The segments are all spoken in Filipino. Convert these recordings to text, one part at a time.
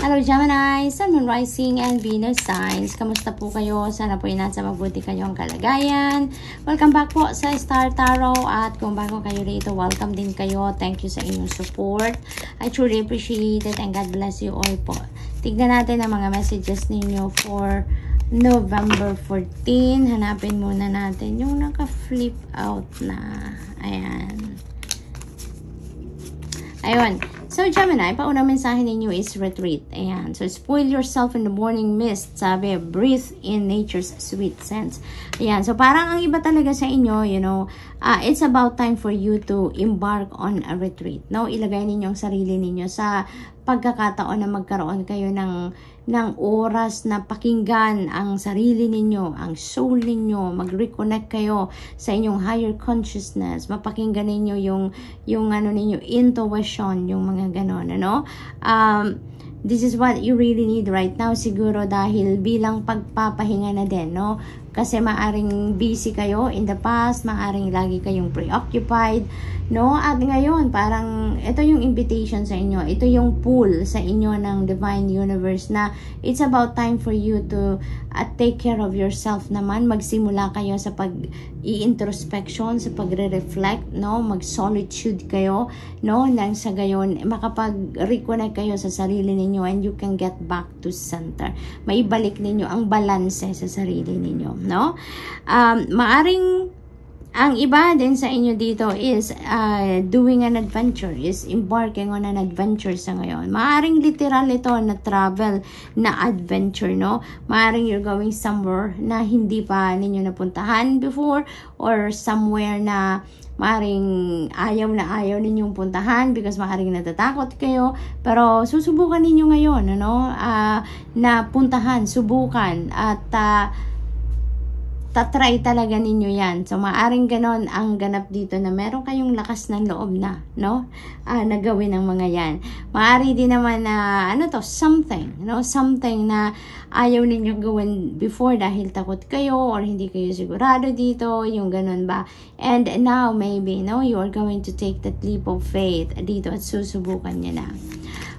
Hello Gemini, Sun, Moon, Rising, and Venus signs. Kamusta po kayo? Sana po nasa mabuti kayong kalagayan. Welcome back po sa Star Tarot. At kung bago kayo rito, welcome din kayo. Thank you sa inyong support. I truly appreciate it and God bless you all po. Tignan natin ang mga messages ninyo for November 14. Hanapin muna natin yung naka-flip out na. Ayan. Ayun. So, Gemini, paunang mensahe ninyo is retreat. Ayan. So, spoil yourself in the morning mist. Sabi, breathe in nature's sweet scents. Ayan. So, parang ang iba talaga sa inyo, you know, it's about time for you to embark on a retreat. No? Ilagay ninyo ang sarili ninyo sa pagkakataon na magkaroon kayo ng oras na pakinggan ang sarili ninyo, ang soul ninyo, mag-reconnect kayo sa inyong higher consciousness, mapakinggan ninyo yung ano ninyo, intuition, yung mga ganon, ano? This is what you really need right now siguro dahil bilang pagpapahinga na din, no? Kasi maaring busy kayo in the past, maaring lagi kayong preoccupied, no? At ngayon, parang ito yung invitation sa inyo. Ito yung pull sa inyo ng Divine Universe na it's about time for you to take care of yourself naman. Magsimula kayo sa pag-i-introspection, sa pagre-reflect, no? Mag-solitude kayo, no? Nang sa gayon, makapag-reconnect kayo sa sarili ninyo and you can get back to center. Maibalik ninyo ang balanse sa sarili ninyo, no? Maaring ang iba din sa inyo dito is doing an adventure, is embarking on an adventure sa ngayon. Maaring literal ito na travel, na adventure, no? Maaring you're going somewhere na hindi pa ninyo napuntahan before or somewhere na maaring ayaw ninyong puntahan because maaring natatakot kayo. Pero susubukan ninyo ngayon, ano? Na puntahan, subukan at tatry talaga ninyo yan. So, maaring ganon ang ganap dito na meron kayong lakas ng loob na, no? Na gawin ang mga yan. Maari din naman na, something, no? Something na ayaw ninyong gawin before dahil takot kayo or hindi kayo sigurado dito, yung ganon ba? And now, maybe, no? You are going to take that leap of faith dito at susubukan nyo na.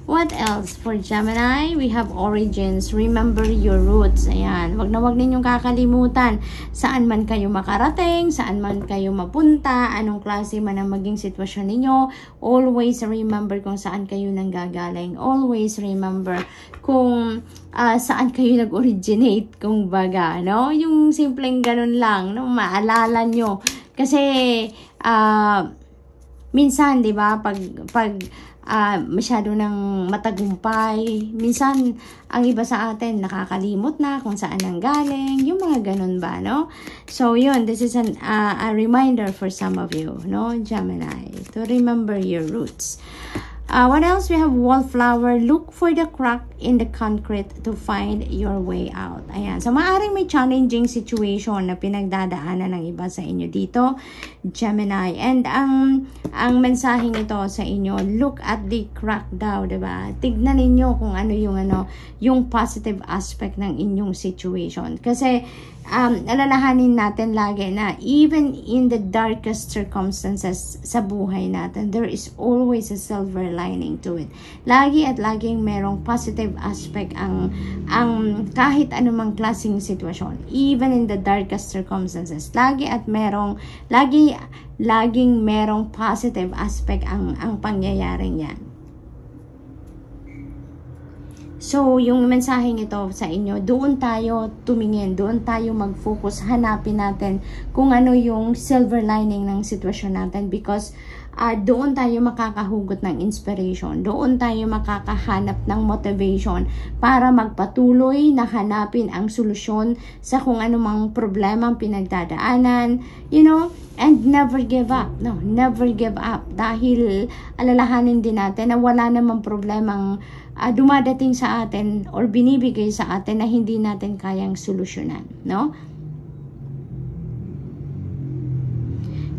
What else for Gemini? We have origins. Remember your roots. Ayan. Wag ninyong kakalimutan saan man kayo makarating, saan man kayo mapunta, anong klase man ang maging sitwasyon ninyo. Always remember kung saan kayo nanggagaling. Always remember kung saan kayo nag-originate, kung baga, no? Yung simpleng ganun lang, no? Maalala nyo. Kasi, minsan, di ba, pag masyado ng matagumpay, minsan ang iba sa atin nakakalimot na kung saan ang galing, yung mga ganun ba, no? So yun, this is a reminder for some of you, no, Gemini, to remember your roots. What else? We have wallflower. Look for the crack in the concrete to find your way out. Ayan. So, maaring may challenging situation na pinagdadaanan ng iba sa inyo dito, Gemini. And ang mensaheng ito sa inyo, look at the crack daw, diba? Tignan ninyo kung ano yung positive aspect ng inyong situation. Kasi, alalahanin natin lagi na even in the darkest circumstances sa buhay natin, there is always a silver lining to it. Lagi at laging merong positive aspect ang kahit anumang klaseng sitwasyon. Even in the darkest circumstances, laging merong positive aspect ang pangyayaring yan. So, yung mensaheng ito sa inyo, doon tayo tumingin, doon tayo mag-focus, hanapin natin kung ano yung silver lining ng sitwasyon natin because doon tayo makakahugot ng inspiration, doon tayo makakahanap ng motivation para magpatuloy na hanapin ang solusyon sa kung anumang problema ang pinagdadaanan, you know, and never give up, no, never give up dahil alalahanin din natin na wala namang problemang dumadating sa atin or binibigay sa atin na hindi natin kayang solusyonan, no?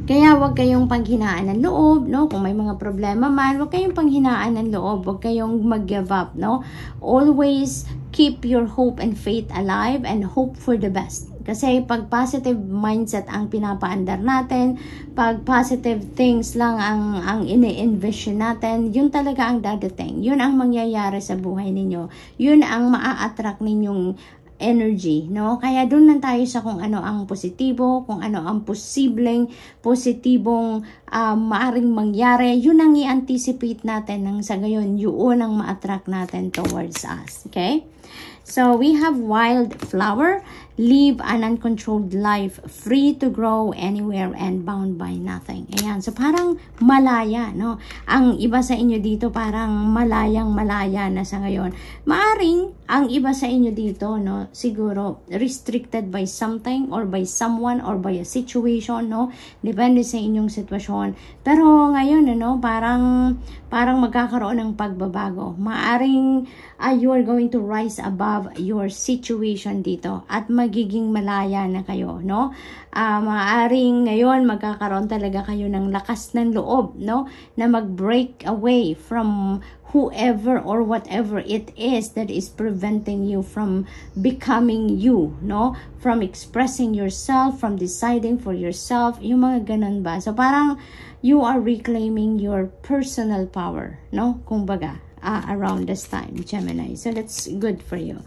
Kaya wag kayong panghinaan ng loob, no? Kung may mga problema man, wag kayong panghinaan ng loob, wag kayong mag-give up, no? Always keep your hope and faith alive and hope for the best. Kasi pag positive mindset ang pinapaandar natin, pag positive things lang ang ini-envision natin, yun talaga ang dadating. Yun ang mangyayari sa buhay ninyo. Yun ang maa-attract ninyong energy, no? Kaya doon lang tayo sa kung ano ang positibo, kung ano ang positibong maaring mangyari, yun ang i-anticipate natin nang sa gayon, yun ang ma-attract natin towards us, okay? So, we have wildflower, live an uncontrolled life, free to grow anywhere and bound by nothing. Ayan. So, parang malaya, no? Ang iba sa inyo dito, parang malayang-malaya na sa ngayon. Maaring, ang iba sa inyo dito, no? Siguro, restricted by something or by someone or by a situation, no? Depende sa inyong sitwasyon. Pero, ngayon, ano, parang magkakaroon ng pagbabago. Maaring, you are going to rise above your situation dito at magiging malaya na kayo, no? Maaring ngayon magkakaroon talaga kayo ng lakas ng loob, no? Na mag-break away from whoever or whatever it is that is preventing you from becoming you, no? From expressing yourself, from deciding for yourself, yung mga ganun ba? So parang you are reclaiming your personal power, no? Kumbaga, around this time, Gemini. So that's good for you.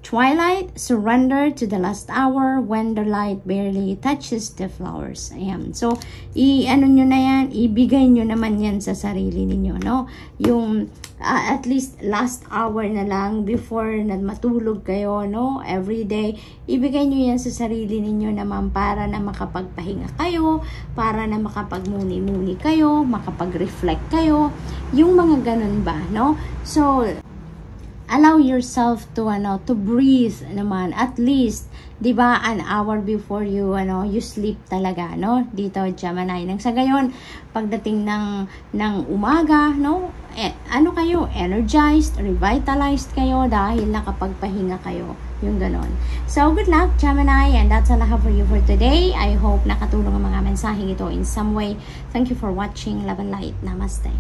Twilight, surrender to the last hour when the light barely touches the flowers. Ayan. So, ano nyo na yan, ibigay nyo naman yan sa sarili ninyo, no? Yung, at least last hour na lang before na matulog kayo, no? Every day, ibigay nyo yan sa sarili ninyo naman para na makapagpahinga kayo, para na makapagmuni-muni kayo, makapag-reflect kayo, yung mga ganun ba, no? So, allow yourself to breathe naman at least 'di ba an hour before you you sleep talaga, no? Dito Gemini, nang sa gayon pagdating ng umaga, no? Kayo energized, revitalized kayo dahil nakapagpahinga kayo, yung ganon. So good luck Gemini, and that's all I have for you for today. I hope nakatulong ang mga mensaheng ito in some way. Thank you for watching. Love and light. Namaste.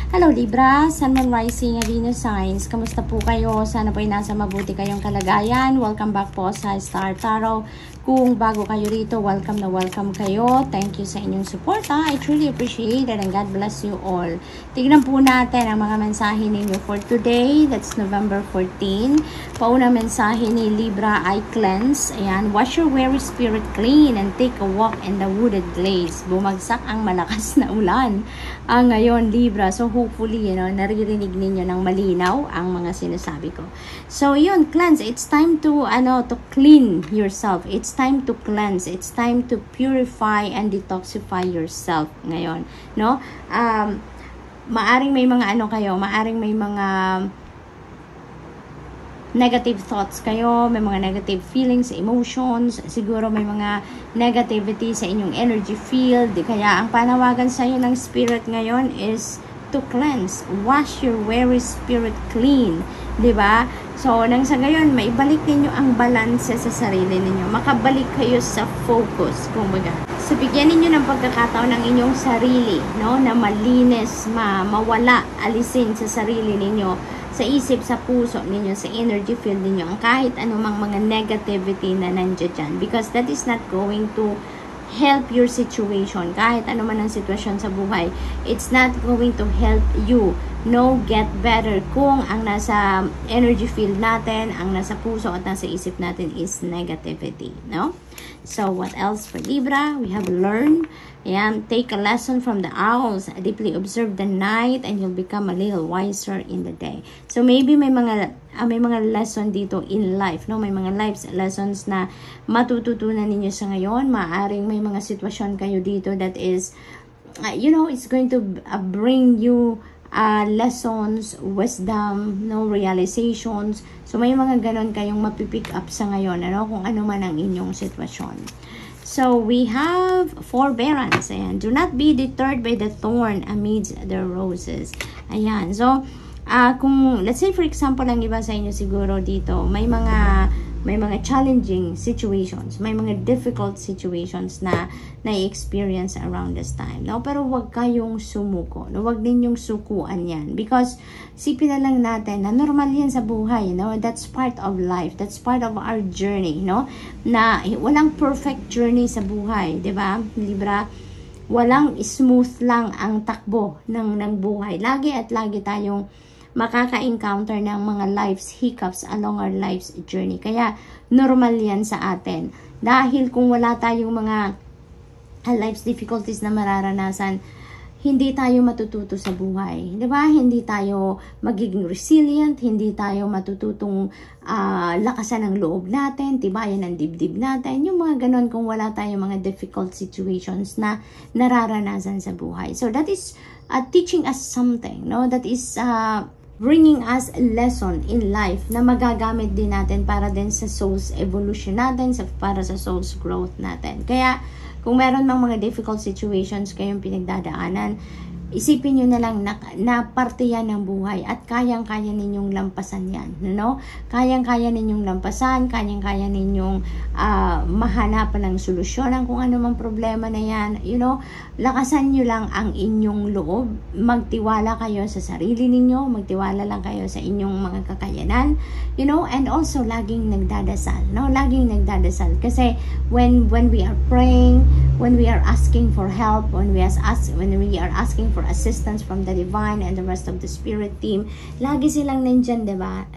Hello Libra, Sun, Moon, Rising, Venus signs. Kamusta po kayo? Sana po ay nasa mabuti kayong kalagayan. Welcome back po sa Star Tarot. Kung bago kayo rito, welcome na welcome kayo. Thank you sa inyong support. I truly appreciate it and God bless you all. Tignan po natin ang mga mensahe ninyo for today. That's November 14. Pauna mensahe ni Libra ay cleanse. Ayan, wash your weary spirit clean and take a walk in the wooded glades. Bumagsak ang malakas na ulan ngayon Libra. So hopefully, naririnig ninyo ng malinaw ang mga sinasabi ko. So yun, cleanse. It's time to clean yourself. It's time to cleanse. It's time to purify and detoxify yourself ngayon, no? Maaring may mga maaring may mga negative thoughts kayo, may mga negative feelings, emotions, siguro may mga negativity sa inyong energy field, kaya ang panawagan sa iyo ng spirit ngayon is to cleanse, wash your weary spirit clean, 'di ba? So, nang sa gayon, maibalik ninyo ang balance sa sarili ninyo. Makabalik kayo sa focus, kumbaga. So, bigyan ninyo ng pagkakataon ng inyong sarili, no? Na malinis, mawala, alisin sa sarili ninyo, sa isip, sa puso ninyo, sa energy field ninyo, ang kahit anumang mga negativity na nandiyan dyan. Because that is not going to help your situation. Kahit ano man ang sitwasyon sa buhay, it's not going to help you get better kung ang nasa energy field natin, ang nasa puso at nasa isip natin is negativity, no? So, what else for Libra? We have learn. Take a lesson from the owls. Deeply observe the night and you'll become a little wiser in the day. So, maybe may mga lesson dito in life, no? May mga life lessons na matututunan ninyo sa ngayon. Maaring may mga sitwasyon kayo dito that is, it's going to bring you lessons, wisdom, realizations. So, may mga ganon kayong mapipick up sa ngayon, kung ano man ang inyong sitwasyon. So, we have forbearance. Ayan. Do not be deterred by the thorn amidst the roses. Ayan. So, kung, let's say for example, ang iba sa inyo siguro dito, may mga may mga challenging situations, may mga difficult situations na na-experience around this time, no? Pero wag kayong sumuko, no? Wag ninyong sukuan yan, because sipin na lang natin na normal yan sa buhay, no? That's part of life, that's part of our journey, no? Na walang perfect journey sa buhay, 'di ba, Libra? Walang smooth lang ang takbo ng buhay. Lagi at lagi tayong makaka-encounter ng mga life's hiccups along our life's journey. Kaya normal yan sa atin. Dahil kung wala tayong mga life's difficulties na mararanasan, hindi tayo matututo sa buhay. 'Di ba? Hindi tayo magiging resilient, hindi tayo matututong lakasan ang loob natin, tibayan ang dibdib natin. Yung mga ganon kung wala tayong mga difficult situations na nararanasan sa buhay. So that is teaching us something, no? That is bringing us a lesson in life na magagamit din natin para din sa soul's evolution natin, para sa soul's growth natin. Kaya kung meron mang mga difficult situations kayong pinagdadaanan, isipin nyo na lang na parte yan ng buhay at kayang-kaya ninyong lampasan yan, no? Kayang-kaya ninyong lampasan, kayang-kaya ninyong mahanapan ng solusyon kung ano mang problema na yan, you know? Lakasan nyo lang ang inyong loob, magtiwala kayo sa sarili ninyo, magtiwala lang kayo sa inyong mga kakayanan, you know? And also, laging nagdadasal, no? Laging nagdadasal. Kasi when we are praying, when we are asking for help, when we are asking for assistance from the divine and the rest of the spirit team, lagi silang nandyan, diba?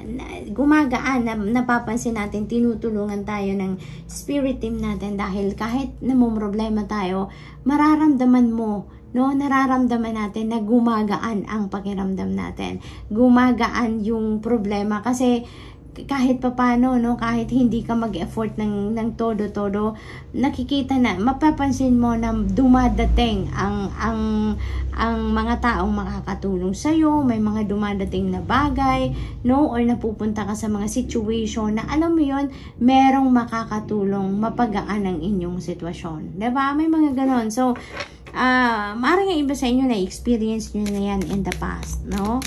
Gumagaan, napapansin natin, tinutulungan tayo ng spirit team natin dahil kahit namumroblema tayo, mararamdaman mo, no? Nararamdaman natin na gumagaan ang pakiramdam natin. Gumagaan yung problema kasi kahit papano, no, kahit hindi ka mag-effort ng todo-todo, nakikita na, mapapansin mo na dumadating ang mga taong makakatulong sa iyo, may mga dumadating na bagay, no, or napupunta ka sa mga situation na alam mo yon, merong makakatulong mapagaan ang inyong sitwasyon. 'Di ba? May mga ganon. So, maaaring ang iba sa inyo na experience nyo na yan in the past, no?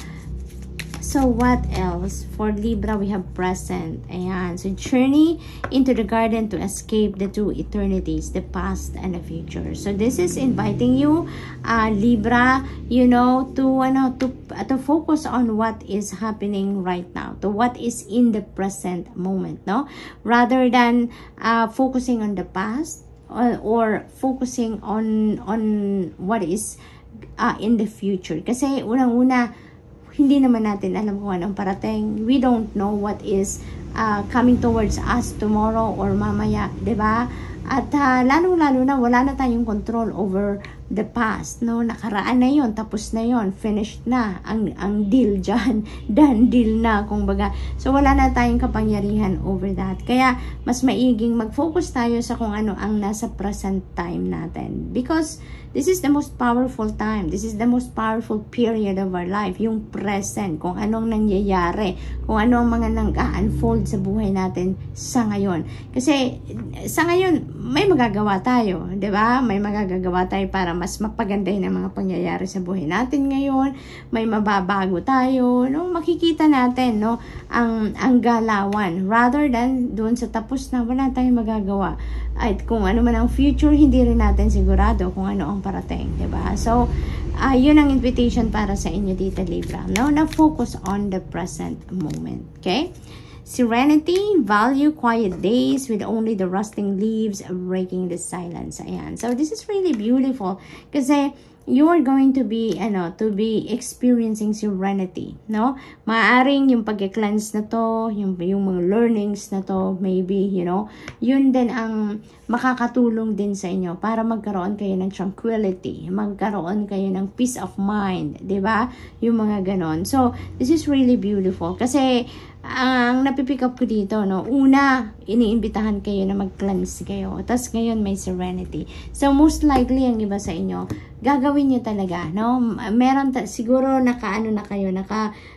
So, what else? For Libra, we have present. Ayan. So, journey into the garden to escape the two eternities, the past and the future. So, this is inviting you, Libra, you know, to focus on what is happening right now, to what is in the present moment, no? Rather than focusing on the past or focusing on what is in the future. Kasi, unang-una, hindi naman natin alam kung anong parating. We don't know what is coming towards us tomorrow or mamaya, 'di ba? At lalo-lalo na wala na tayong control over the past, no? Nakaraan na 'yon, tapos na 'yon, finished na ang deal diyan, done deal na kumbaga. So wala na tayong kapangyarihan over that. Kaya mas maiging mag-focus tayo sa kung ano ang nasa present time natin, because this is the most powerful time. This is the most powerful period of our life. Yung present, kung anong nangyayari, kung ano ang mga nang-unfold sa buhay natin sa ngayon. Kasi sa ngayon, may magagawa tayo, 'di ba? May magagawa tayo para mas mapagandahin ang mga pangyayari sa buhay natin ngayon. May mababago tayo, no? Makikita natin, no, ang galawan rather than doon sa tapos na wala tayong magagawa. At kung ano man ang future, hindi rin natin sigurado kung ano ang parating, 'di ba? So, yun ang invitation para sa inyo dito, Libra, no? Na focus on the present moment, okay? Serenity, value quiet days with only the rustling leaves breaking the silence. Ayan. So, this is really beautiful kasi you are going to be experiencing serenity, no? Maaring yung pag-cleanse na to, yung mga learnings na to, maybe, you know, yun din ang makakatulong din sa inyo para magkaroon kayo ng tranquility, magkaroon kayo ng peace of mind, 'di ba? Yung mga ganon. So, this is really beautiful kasi ang napipick up ko dito, no, una, iniimbitahan kayo na mag-cleanse kayo. Tapos ngayon may serenity. So, most likely, ang iba sa inyo, gagawin nyo talaga, no? Meron siguro nakaano na kayo,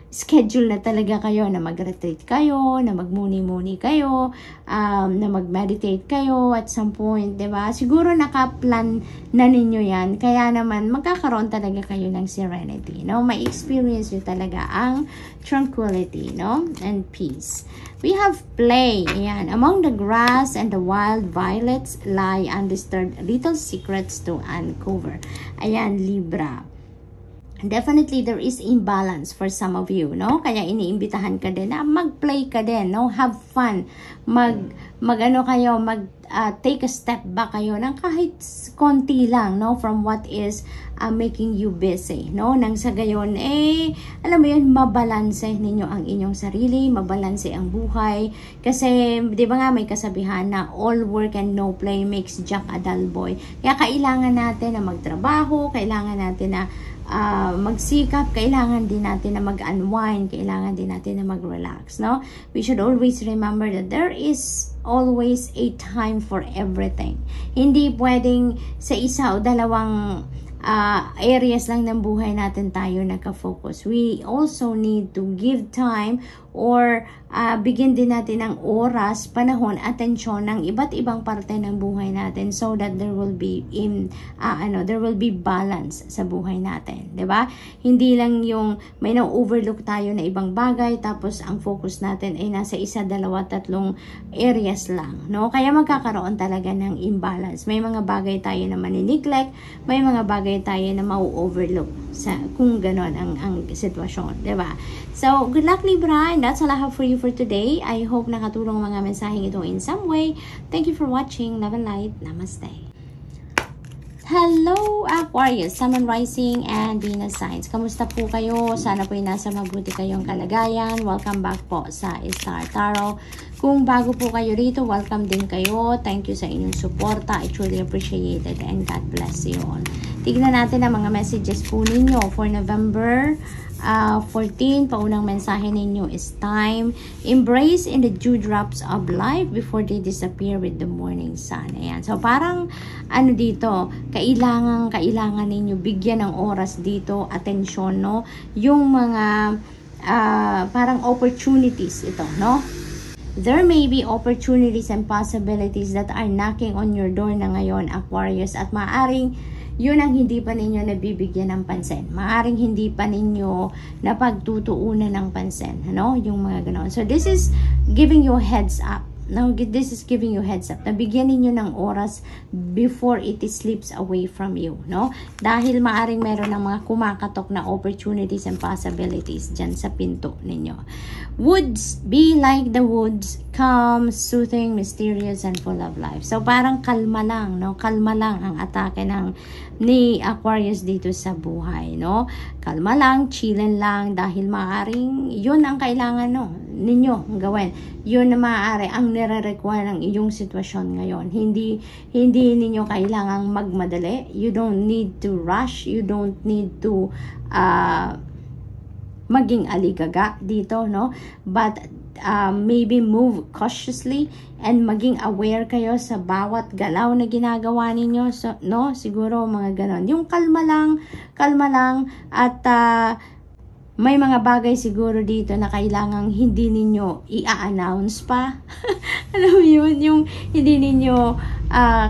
schedule na talaga kayo na mag-retreat kayo, na magmuni-muni kayo, na mag-meditate kayo at some point, diba? Siguro naka-plan na ninyo yan, kaya naman magkakaroon talaga kayo ng serenity, no? May experience nyo talaga ang tranquility, no? And peace. We have play. Ayan. Among the grass and the wild violets lie undisturbed little secrets to uncover. Ayan, Libra. Definitely there is imbalance for some of you, no? Kaya iniimbitahan ka din na mag-play ka din, no? Have fun. Take a step back kayo ng kahit konti lang, no? From what is making you busy, no? Nang sa gayon, alam mo yun, mabalanse ninyo ang inyong sarili, mabalanse ang buhay. Kasi, di ba nga may kasabihan na all work and no play makes Jack a dull boy. Kaya kailangan natin na magtrabaho, kailangan natin na magsikap, kailangan din natin na mag-unwind, kailangan din natin na mag-relax, no? We should always remember that there is always a time for everything. Hindi pwedeng sa isa o dalawang areas lang ng buhay natin tayo naka-focus. We also need to give time or bigyan din natin ng oras, panahon, atensyon ng iba't ibang parte ng buhay natin so that there will be there will be balance sa buhay natin, 'di ba? Hindi lang yung may na-overlook tayo na ibang bagay tapos ang focus natin ay nasa isa, dalawa, tatlong areas lang, no? Kaya magkakaroon talaga ng imbalance. May mga bagay tayo na mani-neglect, may mga bagay tayo na mau-overlook sa kung ganon ang sitwasyon, 'di ba? So, good luck Libra, and that's all I have for you for today. I hope nakatulong mga mensaheng ito in some way. Thank you for watching. Love and light. Namaste. Hello Aquarius, Sun, Rising, and Venus signs. Kamusta po kayo? Sana po ay nasa mabuti kayong kalagayan. Welcome back po sa Star Tarot. Kung bago po kayo rito, welcome din kayo. Thank you sa inyong suporta. I truly appreciate it, and God bless you all. Tignan natin ang mga messages po ninyo for November 14. Paunang mensahe ninyo is time. Embrace in the dewdrops of life before they disappear with the morning sun. Ayan. So, parang dito, kailangan ninyo bigyan ng oras dito, atensyon, no? Yung mga parang opportunities ito, no? There may be opportunities and possibilities that are knocking on your door na ngayon, Aquarius, at maaring yun ang hindi pa ninyo nabibigyan ng pansin. Maaring hindi pa ninyo napagtutuunan ng pansin, ano? Yung mga ganon. So, this is giving you a heads up. Now, this is giving you heads up. Nabigyan ninyo ng oras before it slips away from you, no? Dahil maaring meron ng mga kumakatok na opportunities and possibilities dyan sa pinto ninyo. Woods, be like the woods, calm, soothing, mysterious, and full of life. So, parang kalma lang, no? Kalma lang ang atake ni Aquarius dito sa buhay, no? Kalma lang, chillin lang, dahil maaaring yun ang kailangan, no? Ninyo gawin. Yun na maaari ang nire-require ng iyong sitwasyon ngayon. Hindi ninyo kailangang magmadali. You don't need to rush. You don't need to maging aligaga dito, no? But maybe move cautiously and maging aware kayo sa bawat galaw na ginagawa ninyo, so, no? Siguro mga ganon. Yung kalma lang at may mga bagay siguro dito na kailangang hindi ninyo i-announce pa. Alam mo yun, yung hindi ninyo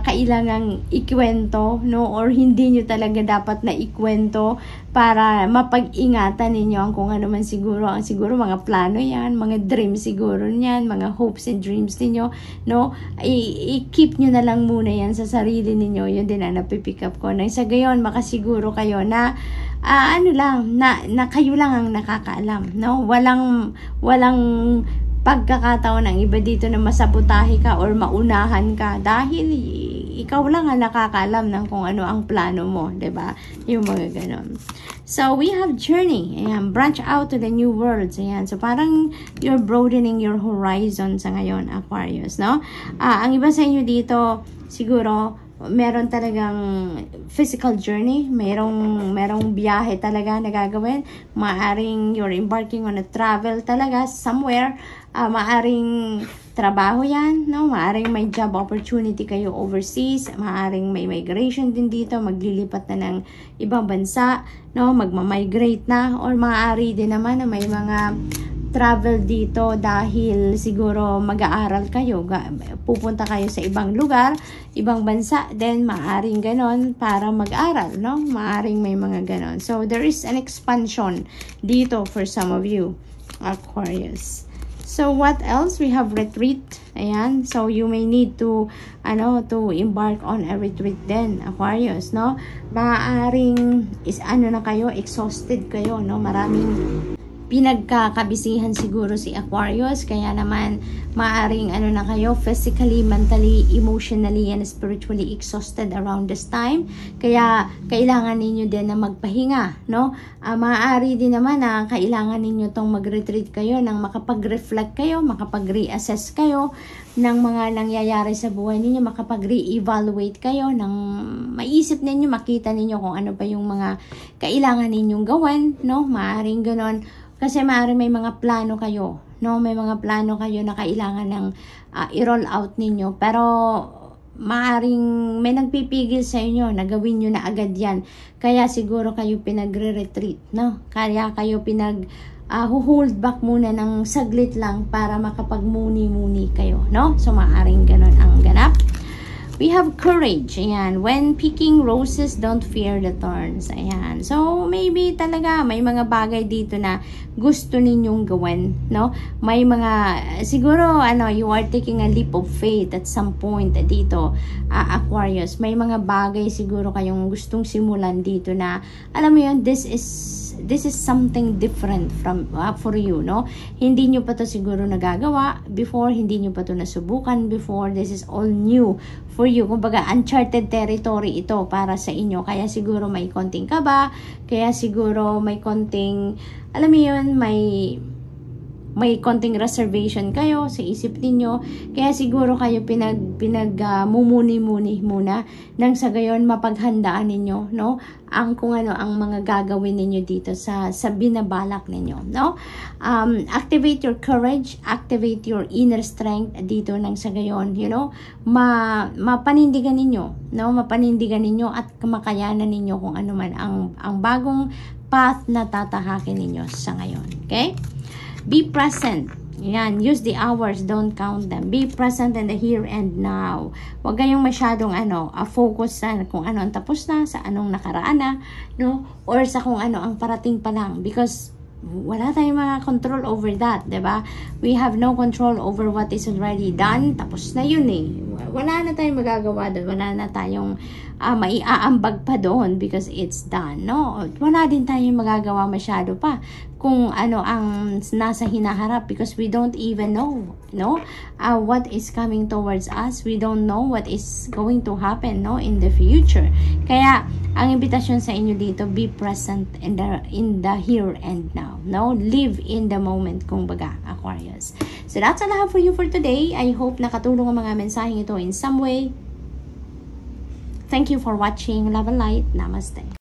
kailangang ikwento, no? Or hindi nyo talaga dapat na ikwento para mapag-ingatan ninyo ang kung ano man siguro. Ang siguro mga plano yan, mga dreams siguro yan, mga hopes and dreams ninyo, no? I-keep nyo na lang muna yan sa sarili ninyo. Yun din ang napipick up ko. Nang sa gayon, makasiguro kayo na na kayo lang ang nakakaalam, no? Walang pagkakataon ng iba dito na masabotahe ka or maunahan ka dahil ikaw lang ang nakakaalam ng kung ano ang plano mo, 'di ba? Yung mga ganon. So, we have journey. Ayan, branch out to the new worlds. Ayan. So, parang you're broadening your horizon sa ngayon, Aquarius, no? Ang iba sa inyo dito, siguro, meron talagang physical journey, merong biyahe talaga na gagawin. Maaring you're embarking on a travel talaga somewhere. Maaring trabaho yan, no? Maaring may job opportunity kayo overseas, maaring may migration din dito, maglilipat na ng ibang bansa, no? Magma-migrate na, or maaari din naman na may mga travel dito dahil siguro mag-aaral kayo, pupunta kayo sa ibang lugar, ibang bansa, then maaring ganon para mag-aral, no? Maaring may mga ganon. So there is an expansion dito for some of you, Aquarius. So what else? We have retreat. Ayan. So you may need to embark on a retreat then, Aquarius, no? Maaring na kayo, exhausted kayo, no? Maraming pinagkakabisihan siguro si Aquarius, kaya naman maaring na kayo, physically, mentally, emotionally, and spiritually exhausted around this time, kaya kailangan ninyo din na magpahinga, no? Maaari din naman na kailangan ninyo tong mag-retreat kayo nang makapag-reflect kayo, makapag-reassess kayo ng mga nangyayari sa buhay ninyo, makapag-re-evaluate kayo, ng maisip ninyo, makita ninyo kung ano pa yung mga kailangan ninyong gawin, no? Maaring ganon. Kasi maaari may mga plano kayo, no? May mga plano kayo na kailangan ng i-roll out ninyo. Pero maaring may nagpipigil sa inyo na gawin nyo na agad yan. Kaya siguro kayo pinagre-retreat, no? Kaya kayo hold back muna ng saglit lang para makapagmuni-muni kayo, no? So maaring ganon ang ganap. We have courage. Ayan. When picking roses, don't fear the thorns. Ayan. So, maybe talaga may mga bagay dito na gusto ninyong gawin, no? May mga, siguro, you are taking a leap of faith at some point dito, Aquarius. May mga bagay siguro kayong gustong simulan dito na, alam mo yun, this is something different for you, no? Hindi nyo pa to siguro nagagawa before, hindi nyo pa to nasubukan before. This is all new for you. Kumbaga, uncharted territory ito para sa inyo. Kaya siguro may konting kaba, kaya siguro may konting, alam mo yun, may konting reservation kayo sa isip ninyo, kaya siguro kayo mumuni-muni muna nang sa gayon mapaghandaan ninyo, no? Kung ano ang mga gagawin ninyo dito sa binabalak ninyo, no? Activate your courage, activate your inner strength dito nang sa gayon, mapanindigan ninyo, no? Mapanindigan ninyo at makayanan ninyo kung ano man ang bagong path na tatahakin ninyo sa ngayon, okay? Be present. Yan. Use the hours. Don't count them. Be present in the here and now. Huwag kayong masyadong focus sa kung ano ang tapos na, sa anong nakaraan na, no? Or sa kung ano ang parating pa lang. Because wala tayong mga control over that, diba? We have no control over what is already done. Tapos na yun eh. Wala na tayong magagawa doon. Wala na tayong maiaambag pa doon because it's done, no? Wala din tayong magagawa masyado pa kung ano ang nasa hinaharap because we don't even know, no? What is coming towards us. We don't know what is going to happen, no? In the future. Kaya, ang imbitasyon sa inyo dito, be present in the here and now, no? Live in the moment, kumbaga, Aquarius. So, that's all I have for you for today. I hope nakatulong ang mga mensaheng ito in some way. Thank you for watching. Love and light. Namaste.